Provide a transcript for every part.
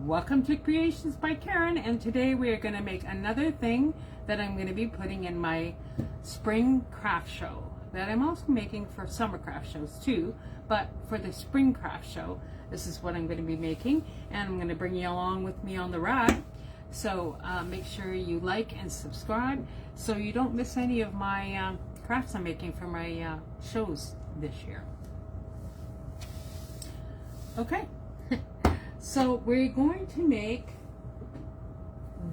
Welcome to Creations by Karen, and today we are going to make another thing that I'm going to be putting in my spring craft show that I'm also making for summer craft shows too, but for the spring craft show this is what I'm going to be making, and I'm going to bring you along with me on the ride. So make sure you like and subscribe so you don't miss any of my crafts I'm making for my shows this year. Okay. So we're going to make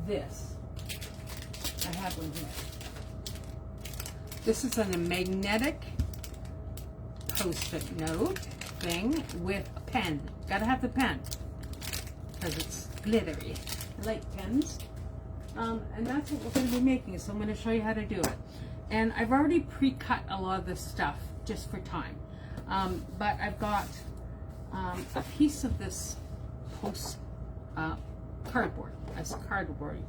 this. I have one here. This is a magnetic post-it note thing with a pen. Gotta have the pen because it's glittery. I like pens. And that's what we're going to be making. So I'm going to show you how to do it. And I've already pre-cut a lot of this stuff just for time. But I've got a piece of this cardboard as cardboard,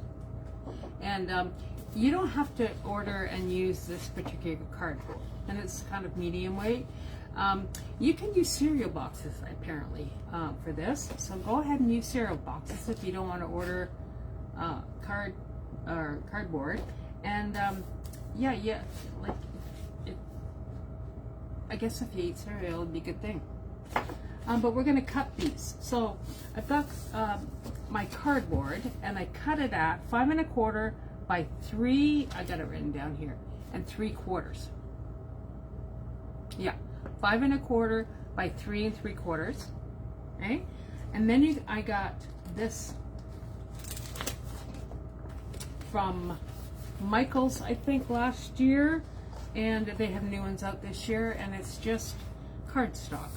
and you don't have to order and use this particular cardboard, and it's kind of medium weight. You can use cereal boxes apparently for this, so go ahead and use cereal boxes if you don't want to order cardboard. And yeah, like I guess if you eat cereal it'd be a good thing. But we're going to cut these. So I've got my cardboard, and I cut it at 5 1/4 by 3. I got it written down here, and 3/4. Yeah, 5 1/4 by 3 3/4. Okay, and then I got this from Michael's, I think, last year, and they have new ones out this year, and it's just cardstock.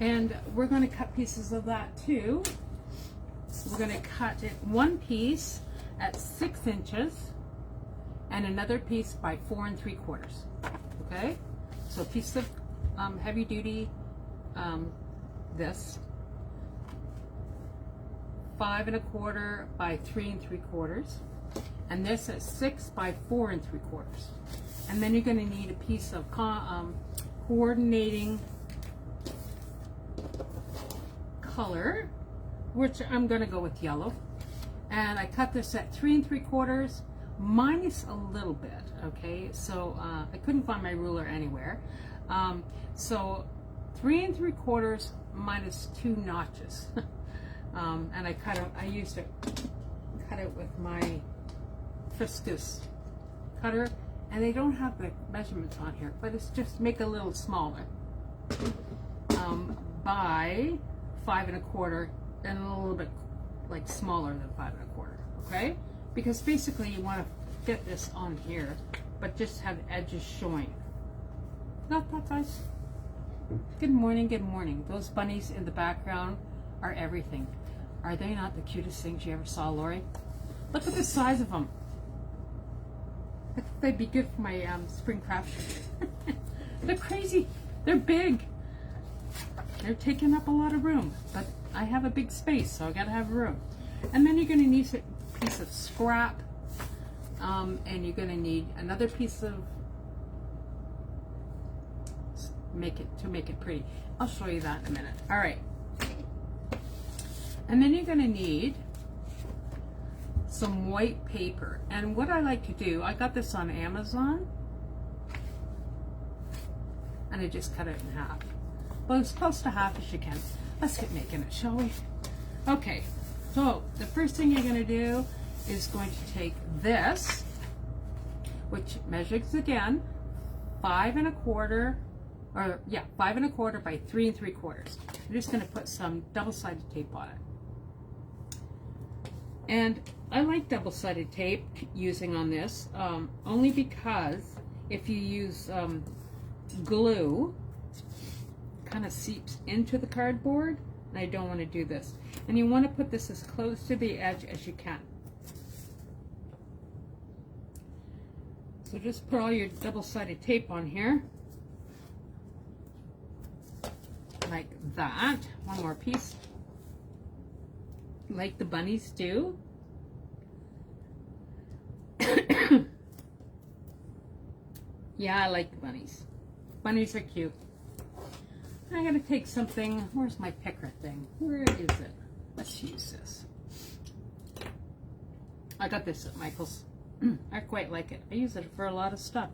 And we're going to cut pieces of that too. We're going to cut it one piece at 6 inches and another piece by 4 3/4. Okay, so a piece of heavy duty this 5 1/4 by 3 3/4, and this at 6 by 4 3/4. And then you're going to need a piece of coordinating color, which I'm going to go with yellow, and I cut this at 3 3/4 minus a little bit. Okay, so I couldn't find my ruler anywhere, so 3 3/4 minus 2 notches. And I cut it with my Friskus cutter, and they don't have the measurements on here, but it's just make a little smaller, by 5 1/4 and a little bit like smaller than 5 1/4. Okay, because basically you want to fit this on here but just have edges showing. Not that, guys. Good morning, good morning. Those bunnies in the background are everything. Are they not the cutest things you ever saw, Lori? Look at the size of them. I think they'd be good for my spring craft show. They're crazy. They're big. They're taking up a lot of room, but I have a big space, so I gotta have room. And then you're gonna need a piece of scrap, and you're gonna need another piece of to make it pretty. I'll show you that in a minute. All right. And then you're gonna need some white paper. And what I like to do, I got this on Amazon, and I just cut it in half. Well, as close to half as you can. Let's get making it, shall we? Okay, so the first thing you're going to do is going to take this, which measures again 5 1/4, or yeah, 5 1/4 by 3 3/4. I'm just going to put some double-sided tape on it. And I like double-sided tape using on this, only because if you use glue, kind of seeps into the cardboard, and I don't want to do this. And you want to put this as close to the edge as you can. So just put all your double-sided tape on here, like that. One more piece, like the bunnies do. Yeah, I like the bunnies. Bunnies are cute. I gotta take something. Where's my picker thing? Where is it? Let's use this. I got this at Michael's. I quite like it. I use it for a lot of stuff.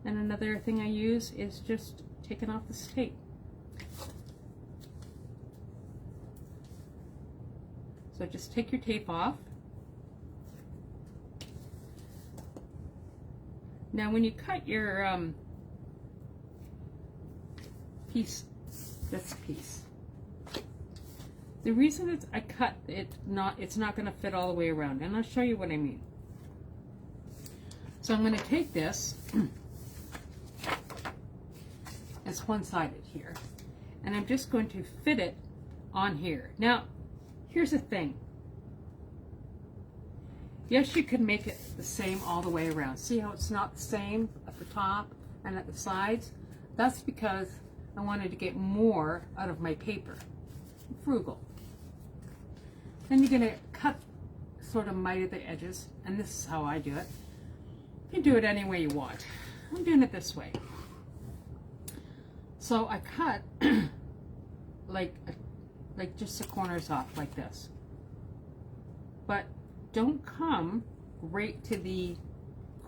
And another thing I use is just taking off this tape. So just take your tape off. Now when you cut your piece, this piece, the reason I cut it, it's not going to fit all the way around, and I'll show you what I mean. So I'm going to take this, it's one-sided here, and I'm just going to fit it on here. Now, here's the thing. Yes, you can make it the same all the way around. See how it's not the same at the top and at the sides? That's because I wanted to get more out of my paper. Frugal. Then you're going to cut sort of mite at the edges, and this is how I do it. You can do it any way you want. I'm doing it this way. So I cut like just the corners off like this. But don't come right to the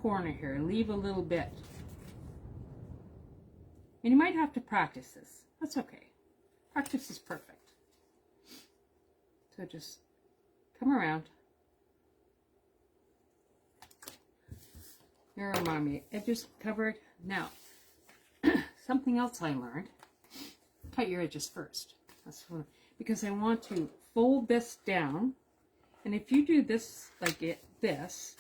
corner here. Leave a little bit. And you might have to practice this. That's okay. Practice is perfect. So just come around. There are my edges covered. Now, something else I learned. Cut your edges first. That's what, because I want to fold this down. And if you do this like this,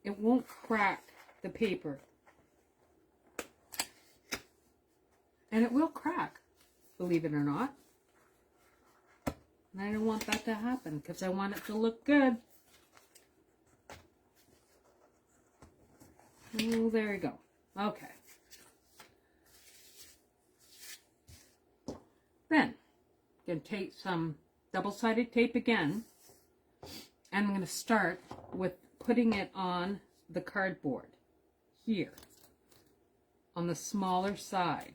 it won't crack the paper. And it will crack, believe it or not. And I don't want that to happen because I want it to look good. Oh, there you go. Okay. Then, I'm going to take some double-sided tape again. And I'm going to start with putting it on the cardboard here on the smaller side.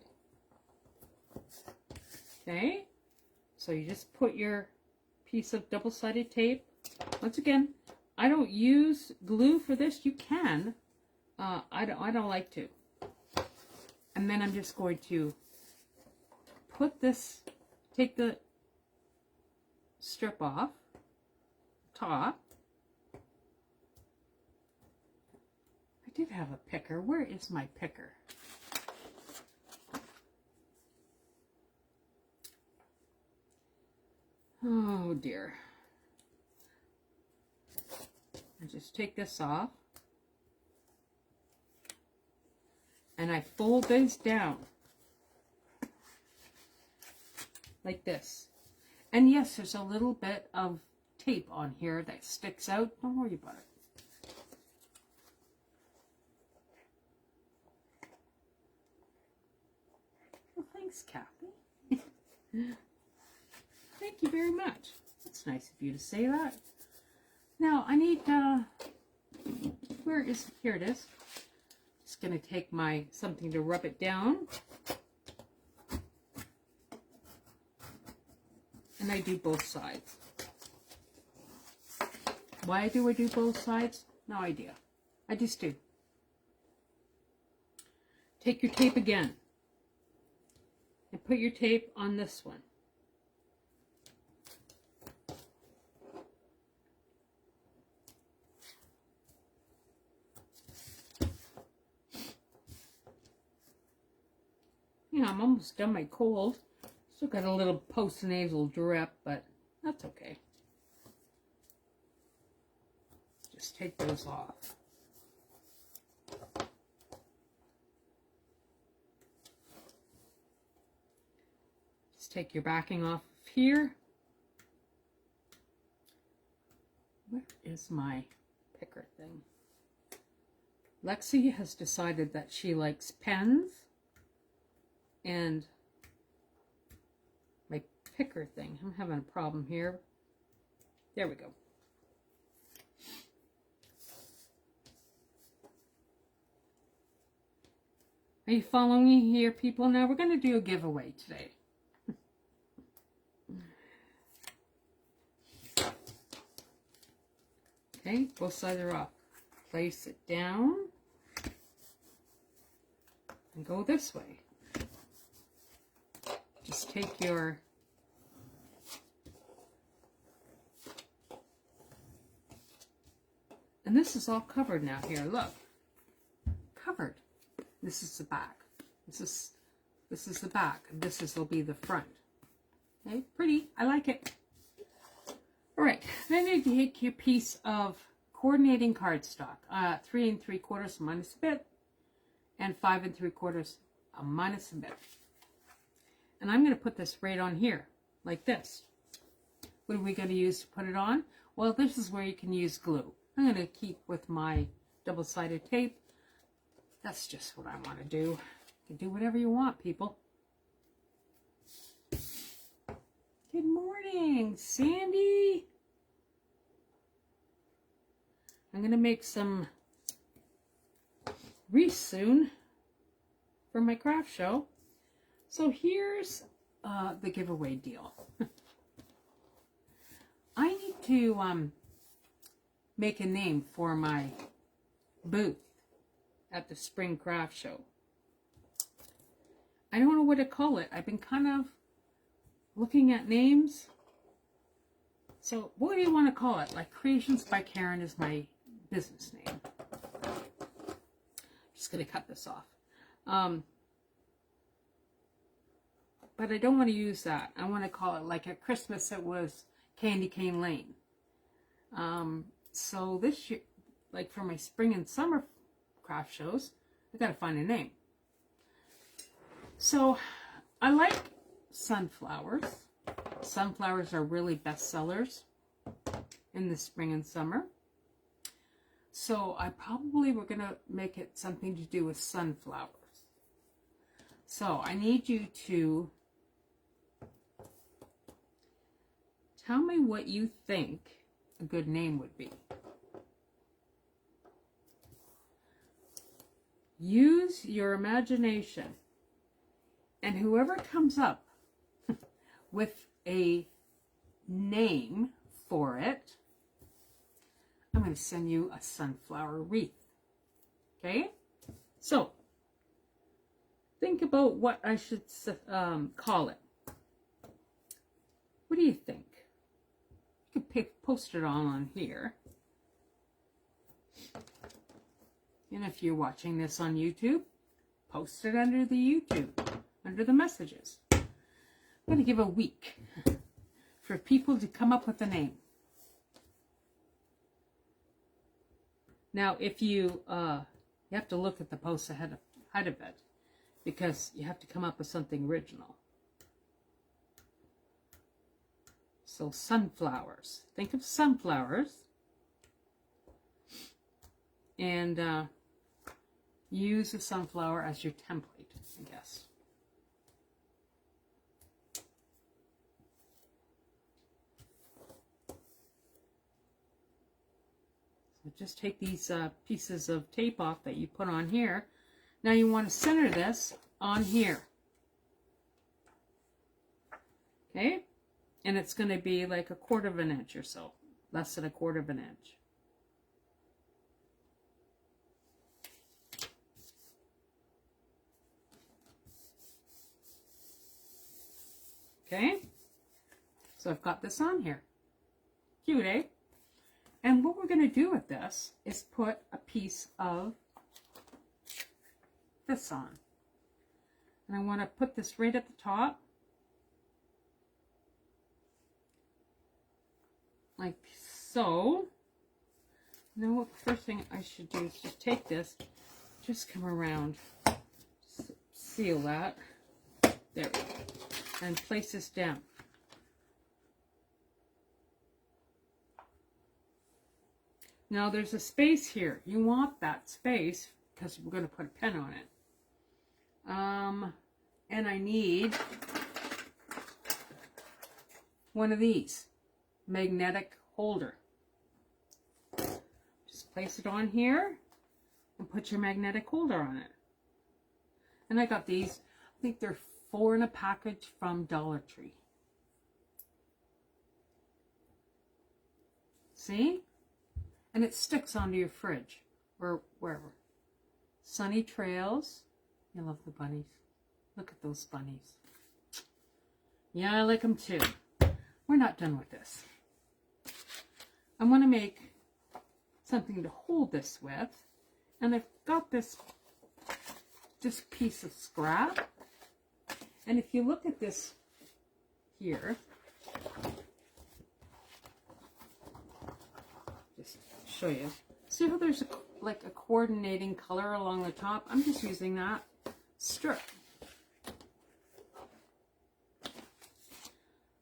Okay, so you just put your piece of double-sided tape. Once again, I don't use glue for this. You can. I don't like to. And then I'm just going to put this, take the strip off. Top. I did have a picker. Where is my picker? Oh dear. I just take this off and I fold this down like this. And yes, there's a little bit of tape on here that sticks out. Don't worry about it. Well, thanks, Kathy. Thank you very much. That's nice of you to say that. Now, I need, here it is. Just going to take something to rub it down. And I do both sides. Why do I do both sides? No idea. I just do. Take your tape again. And put your tape on this one. Yeah, I'm almost done my cold. Still got a little post-nasal drip, but that's okay. Just take those off. Just take your backing off here. Where is my picker thing? Lexi has decided that she likes pens, and my picker thing. I'm having a problem here. There we go. Are you following me here, people? Now we're going to do a giveaway today. Okay, both sides are off. Place it down and go this way. Just take your and this is all covered now here, look. Covered. This is the back. This is the back. This will be the front. Okay, pretty. I like it. All right, then you take your piece of coordinating cardstock, 3 3/4 minus a bit, and 5 3/4 minus a bit. And I'm going to put this right on here, like this. What are we going to use to put it on? Well, this is where you can use glue. I'm going to keep with my double-sided tape. That's just what I want to do. You can do whatever you want, people. Good morning, Sandy. I'm going to make some wreaths soon for my craft show. So here's the giveaway deal. I need to make a name for my booth at the spring craft show. I don't know what to call it. I've been kind of looking at names. So what do you want to call it? Like Creations by Karen is my business name. Just going to cut this off. But I don't want to use that. I want to call it, like at Christmas it was Candy Cane Lane. So this year, like for my spring and summer craft shows, I got to find a name. So I like sunflowers. Sunflowers are really best sellers in the spring and summer. So I probably were going to make it something to do with sunflowers. So I need you to tell me what you think a good name would be. Use your imagination. And whoever comes up with a name for it, I'm going to send you a sunflower wreath. Okay? So, think about what I should call it. What do you think? You could post it on here. And if you're watching this on YouTube, post it under the YouTube, under the messages. I'm going to give a week for people to come up with a name. Now, if you have to look at the post ahead of it, because you have to come up with something original. So sunflowers. Think of sunflowers. And use a sunflower as your template, I guess. So just take these pieces of tape off that you put on here. Now you want to center this on here. Okay? And it's going to be like 1/4 of an inch or so. Less than 1/4 of an inch. Okay? So I've got this on here. Cute, eh? And what we're going to do with this is put a piece of this on. And I want to put this right at the top. Like so. Now what the first thing I should do is just take this, just come around, seal that. There we go. And place this down. Now there's a space here. You want that space because we're going to put a pen on it. And I need one of these magnetic holder. Just place it on here and put your magnetic holder on it. And I got these. I think they're 4 in a package from Dollar Tree. See? and it sticks onto your fridge or wherever. Sunny trails. I love the bunnies. Look at those bunnies. Yeah, I like them too. We're not done with this. I want to make something to hold this with, and I've got this piece of scrap, and if you look at this here, just show you, see how there's like a coordinating color along the top? I'm just using that strip.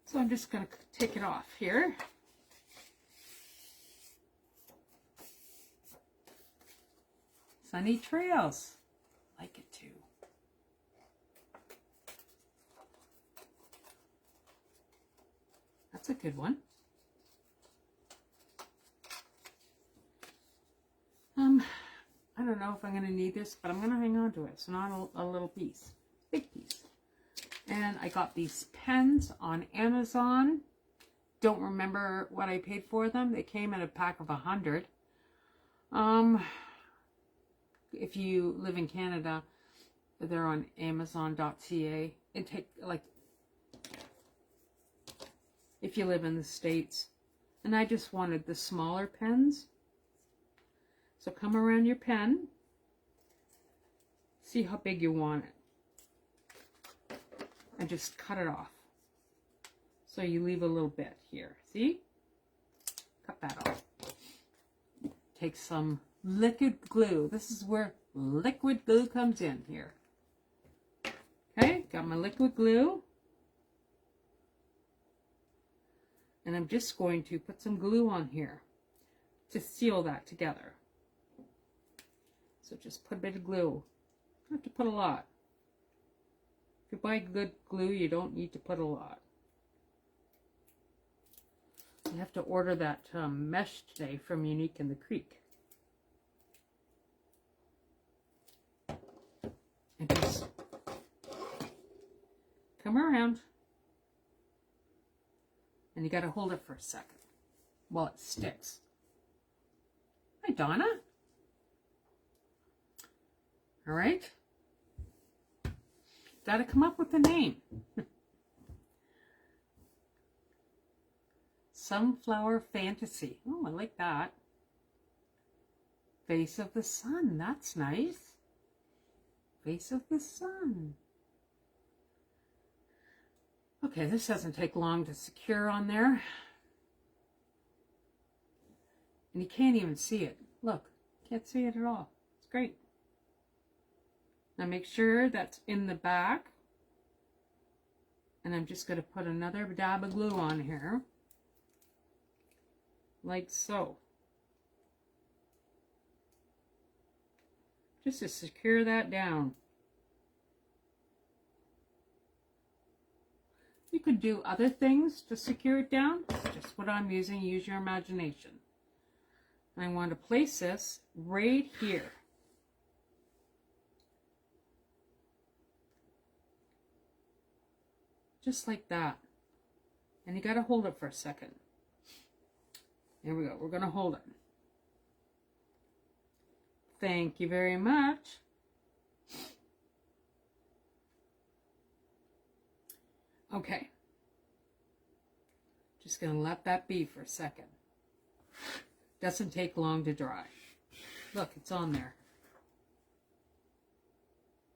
So I'm just going to take it off here. Sunny trails. Like it too. That's a good one. I don't know if I'm going to need this, but I'm going to hang on to it. It's not a little piece. Big piece. And I got these pens on Amazon. Don't remember what I paid for them. They came in a pack of 100. If you live in Canada, they're on Amazon.ca. It take like, if you live in the States. And I just wanted the smaller pens. So come around your pen. See how big you want it. And just cut it off. So you leave a little bit here. See? Cut that off. Take some liquid glue. This is where liquid glue comes in here. Okay, got my liquid glue. And I'm just going to put some glue on here to seal that together. So just put a bit of glue. You don't have to put a lot. If you buy good glue, you don't need to put a lot. You have to order that mesh today from Unique in the Creek. And just come around. And you got to hold it for a second while it sticks. Hi, Donna. All right. Got to come up with a name. Sunflower Fantasy. Oh, I like that. Face of the Sun. That's nice. Face of the Sun. Okay, this doesn't take long to secure on there. And you can't even see it. Look, can't see it at all. It's great. Now make sure that's in the back. And I'm just going to put another dab of glue on here. Like so. Just to secure that down. You could do other things to secure it down. Just what I'm using. Use your imagination. And I want to place this right here. Just like that. And you got to hold it for a second. There we go. We're going to hold it. Thank you very much. Okay. Just going to let that be for a second. Doesn't take long to dry. Look, it's on there.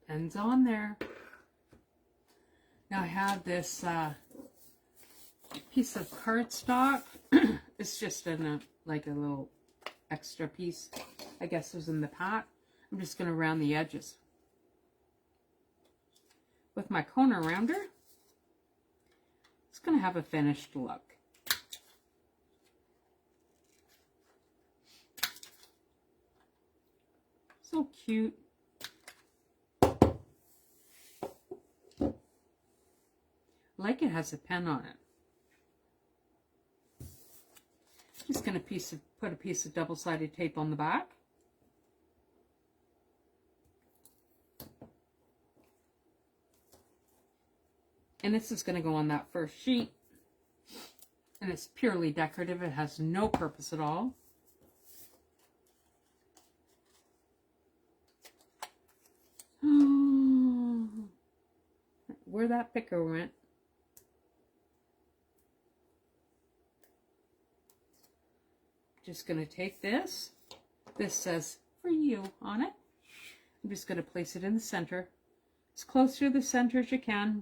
Pen's on there. Now I have this piece of cardstock. It's just in a like a little extra piece. I guess it was in the pack. I'm just going to round the edges with my corner rounder. It's going to have a finished look. So cute. Like it has a pen on it. Just going to put a piece of double-sided tape on the back. And this is going to go on that first sheet. And it's purely decorative. It has no purpose at all. that picker went. Just going to take this. This says for you on it. I'm just going to place it in the center. As close to the center as you can.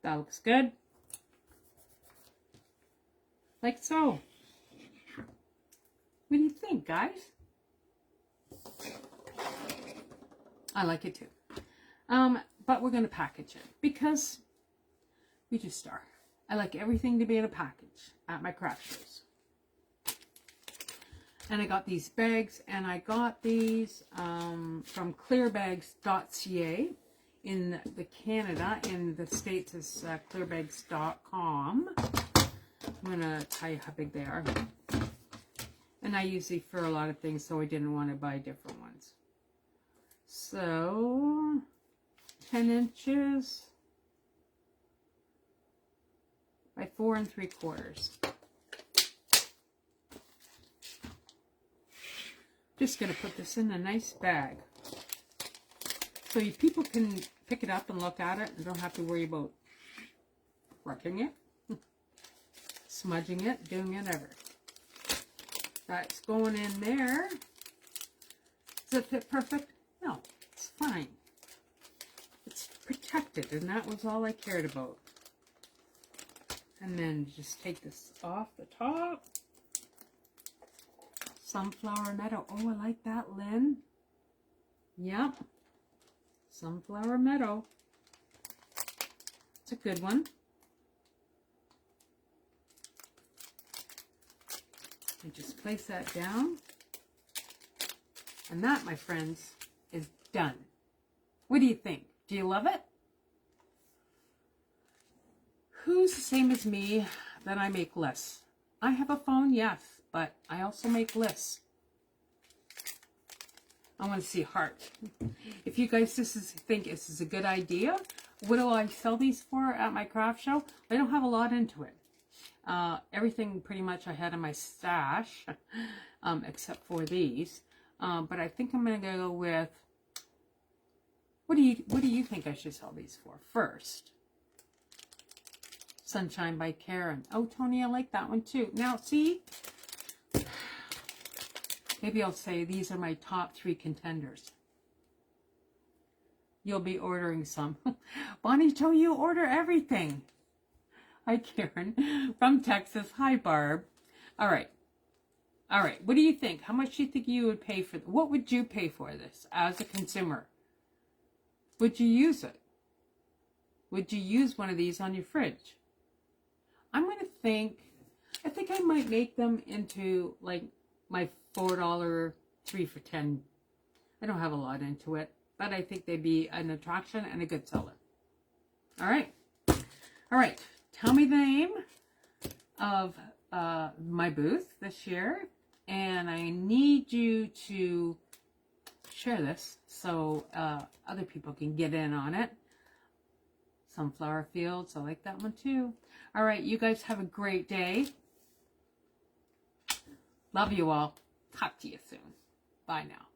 That looks good. Like so. What do you think, guys? I like it too. But we're going to package it because we just are. I like everything to be in a package at my craft shows. And I got these bags, and I got these from clearbags.ca in the Canada. In the States is clearbags.com. I'm going to tell you how big they are. And I use these for a lot of things, so I didn't want to buy different ones. So, 10 inches by 4 3/4. Just going to put this in a nice bag. So you people can pick it up and look at it and don't have to worry about wrecking it, smudging it, doing whatever. That's going in there. Does it fit perfect? No, it's fine. It's protected, and that was all I cared about. And then just take this off the top. Sunflower Meadow. Oh, I like that, Lynn. Yep. Sunflower Meadow. It's a good one. And just place that down. And that, my friends, is done. What do you think? Do you love it? Who's the same as me that I make lists? I have a phone, yes, but I also make lists. I want to see heart. If you guys think this is a good idea, what do I sell these for at my craft show? I don't have a lot into it. Everything pretty much I had in my stash, except for these. But I think I'm going to go with, what do you think I should sell these for first? Sunshine by Karen. Oh, Tony, I like that one too. Now, see, maybe I'll say these are my top 3 contenders. You'll be ordering some. Bonnie Jo, you order everything. Hi, Karen from Texas. Hi, Barb. All right. All right. What do you think? How much do you think you would pay for what would you pay for this as a consumer? Would you use it? Would you use one of these on your fridge? I'm going to I think I might make them into like my $4 3 for $10. I don't have a lot into it, but I think they'd be an attraction and a good seller. All right. All right. Tell me the name of my booth this year, and I need you to share this so other people can get in on it. Sunflower Fields, I like that one too. All right, you guys have a great day. Love you all. Talk to you soon. Bye now.